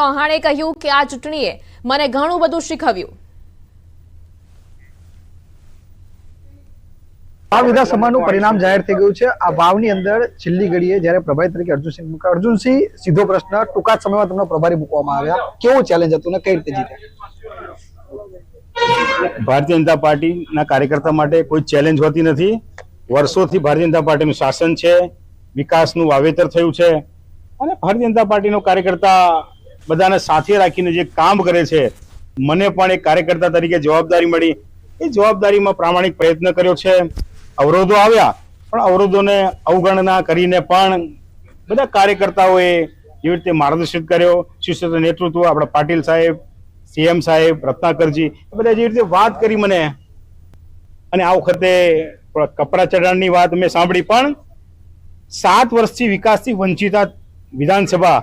ચૌહાણે કહ્યું કે આ ચૂંટણીએ મને ઘણું બધું શીખવ્યું। આ વિધાનસભાનું પરિણામ જાહેર થઈ ગયું છે। આ વાવની અંદર છેલ્લી ઘડીએ જ્યારે પ્રભારી તરીકે અર્જુનસિંહ સીધો પ્રશ્ન ટૂંકા જ સમયમાં તમને પ્રભારી મૂકવામાં આવ્યા, કેવું ચેલેન્જ હતું ને કઈ રીતે જીત્યા? ભારતીય જનતા પાર્ટીના કાર્યકર્તા માટે કોઈ ચેલેન્જ હોતી નથી। વર્ષોથી ભારતીય જનતા પાર્ટીનું શાસન છે, વિકાસનું વાવેતર થયું છે અને ભારતીય જનતા પાર્ટીનો કાર્યકર્તા બધાને સાથે રાખીને જે કામ કરે છે, મને પણ એક કાર્યકર્તા તરીકે જવાબદારી મળી, એ જવાબદારીમાં પ્રામાણિક પ્રયત્ન કર્યો છે। અવરોધો આવ્યા પણ અવરોધોને અવગણના કરીને પણ બધા કાર્યકર્તાઓએ જેવી રીતે માર્ગદર્શિત કર્યો, શીર્ષ નેતૃત્વ આપણા પાટીલ સાહેબ, સીએમ સાહેબ, રત્નાકરજી, બધા જેવી રીતે વાત કરી મને, અને આ વખતે કપરા ચઢાણની વાત મેં સાંભળી, પણ 7 વર્ષથી વિકાસથી વંચિત વિધાનસભા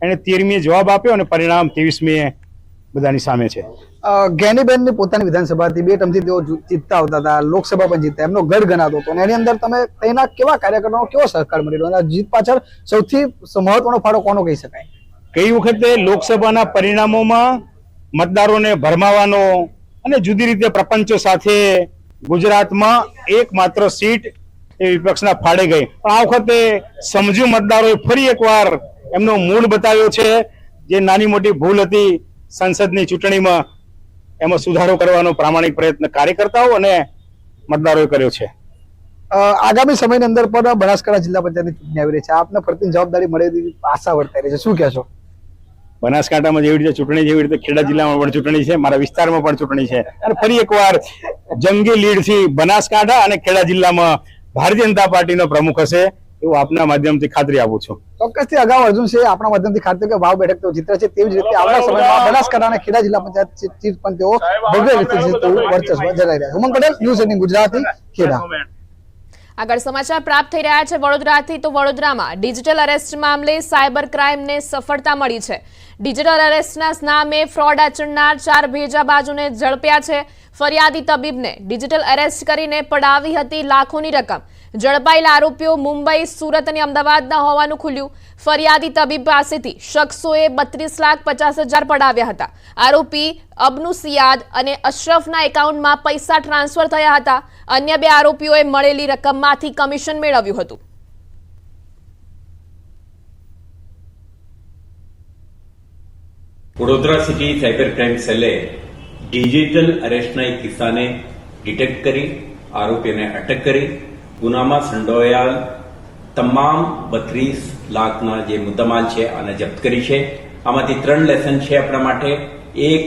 એને 13મીએ જવાબ આપ્યો અને પરિણામ 23મીએ બધાની સામે છે। જ્ઞાનીબેનની પોતાની વિધાનસભા હતી, 2 ટર્મથી તેઓ જીતતા આવતા હતા, લોકસભા પણ જીતતા, એમનો ગઢ ગણાતો હતો અને એની અંદર તમે તેના કેવા કાર્યકરોનો કેવો સહકાર મળી રહ્યો અને જીત પાછળ સૌથી મહત્વનો ફાળો કોનો કહી શકાય? કઈ વખતે લોકસભાના પરિણામોમાં મતદારોને ભરમાવાનો અને જુદી રીતે પ્રપંચો સાથે ગુજરાતમાં એકમાત્ર સીટ એ વિપક્ષના ફાળે ગઈ, પણ આ વખતે સમજુ મતદારોએ ફરી એકવાર એમનો મૂળ બતાવ્યો છે। જે નાની મોટી ભૂલ હતી સંસદની ચૂંટણીમાં, એમાં સુધારો કરવાનો પ્રામાણિક પ્રયત્ન કાર્યકર્તાઓ અને મતદારોએ કર્યો છે। આગામી સમયની અંદર પણ બનાસકાંઠા જિલ્લા પંચાયતની ચૂંટણી આવી રહી છે, આપને ફરતી જવાબદારી મળે એવી આશા વર્તાઈ રહી છે, શું કહેશો? બનાસકાંઠામાં જેવી રીતે ચૂંટણી, જેવી રીતે ખેડા જિલ્લામાં પણ ચૂંટણી છે, મારા વિસ્તારમાં પણ ચૂંટણી છે અને ફરી એકવાર જંગી લીડથી બનાસકાંઠા અને ખેડા જિલ્લામાં ભારતીય જનતા પાર્ટીનો પ્રમુખ હશે એવું આપના માધ્યમથી ખાતરી આપું છું। ચોક્કસથી અગાઉ અર્જુનસિંહ આપણા માધ્યમથી ખાતરી કે વાવ બેઠક તેઓ જીતે છે, તેવી જ રીતે આવનાર સમયમાં બનાસકાંઠા અને ખેડા જિલ્લા પંચાયત સીટ પણ તેઓ ભવ્ય રીતે જીતતું વર્ચસ્વ જણાઈ રહ્યા છે। ઉમંગ પટેલ, ન્યૂઝ 18 ગુજરાતી, ખેડા। આગળ સમાચાર પ્રાપ્ત થઈ રહ્યા છે વડોદરાથી। તો વડોદરામાં ડિજિટલ અરેસ્ટ મામલે સાયબર ક્રાઇમને સફળતા મળી છે। ડિજિટલ અરેસ્ટના નામે ફ્રોડ આચરનાર 4 ભેજાબાજોને ઝડપ્યા છે। ફરિયાદી તબીબને ડિજિટલ અરેસ્ટ કરીને પડાવી હતી લાખોની રકમ। ઝડપાયેલા આરોપીઓ મુંબઈ, સુરત અને અમદાવાદના હોવાનું ખુલ્યું। ફરિયાદી તબીબ પાસેથી શખ્સોએ 32,50,000 પડાવ્યા હતા। આરોપી અબનુ સિયાદ અને અશરફના એકાઉન્ટમાં પૈસા ટ્રાન્સફર થયા હતા। અન્ય 2 આરોપીઓએ મળેલી રકમમાંથી કમિશન મેળવ્યું હતું। વડોદરા સિટી સાયબર ક્રાઇમ સેલે ડિજિટલ અરેસ્ટના એક કિસ્સાને ડિટેક્ટ કરી આરોપીને અટક કરી ગુનામાં સંડોવાયેલ તમામ 32 લાખના જે મુદ્દામાલ છે આને જપ્ત કરી છે। આમાંથી 3 લેસન છે આપણા માટે। એક,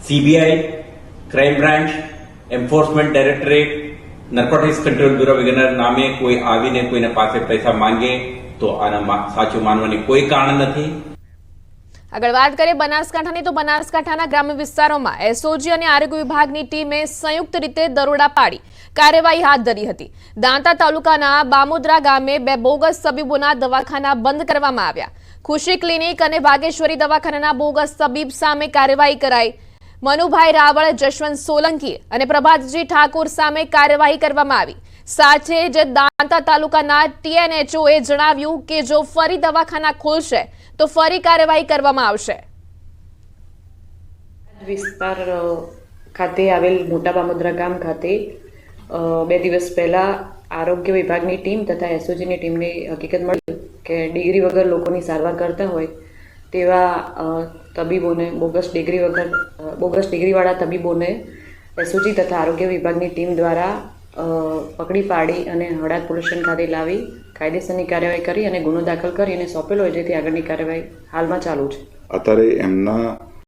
CBI, crime branch, enforcement directorate, narcotics control bureau વગેરેના નામે કોઈ આવીને કોઈના પાસે પૈસા માંગે તો આના સાચું માનવાની કોઈ કારણ નથી। આગળ વાત કરીએ બનાસકાંઠાની। તો બનાસકાંઠાના ગ્રામ્ય વિસ્તારોમાં એસઓજી અને આરોગ્ય વિભાગની ટીમે સંયુક્ત રીતે દરોડા પાડી કાર્યવાહી હાથ ધરી હતી। દાંતા તાલુકાના બામોદરા ગામે 2 બોગસ તબીબોના દવાખાના બંધ કરવામાં આવ્યા। ખુશી ક્લિનિક અને વાઘેશ્વરી દવાખાનાના બોગસ તબીબ સામે કાર્યવાહી કરાઈ। મનુભાઈ રાવળ, જશવંત સોલંકી અને પ્રભાતજી ઠાકોર સામે કાર્યવાહી કરવામાં આવી। સાથે જ દાંતા તાલુકાના ટીએનએચઓએ જણાવ્યું કે જો ફરી દવાખાના ખોલશે તો ફરી કાર્યવાહી કરવામાં આવશે। વિસ્તાર ખાતે આવેલ મોટા બામોદરા ગામ ખાતે 2 દિવસ પહેલા આરોગ્ય વિભાગની ટીમ તથા એસઓજીની ટીમને હકીકત મળી કે ડિગ્રી વગર લોકોની સારવાર કરતા હોય તેવા તબીબોને બોગસ ડિગ્રીવાળા તબીબોને એસઓજી તથા આરોગ્ય વિભાગની ટીમ દ્વારા પકડી પાડી અને હળાદ પોલીસ સ્ટેશન ખાતે લાવી કાયદેસરની કાર્યવાહી કરી અને ગુનો દાખલ કરી અને સોંપેલો હોય, જેથી આગળની કાર્યવાહી હાલમાં ચાલુ છે। અત્યારે એમના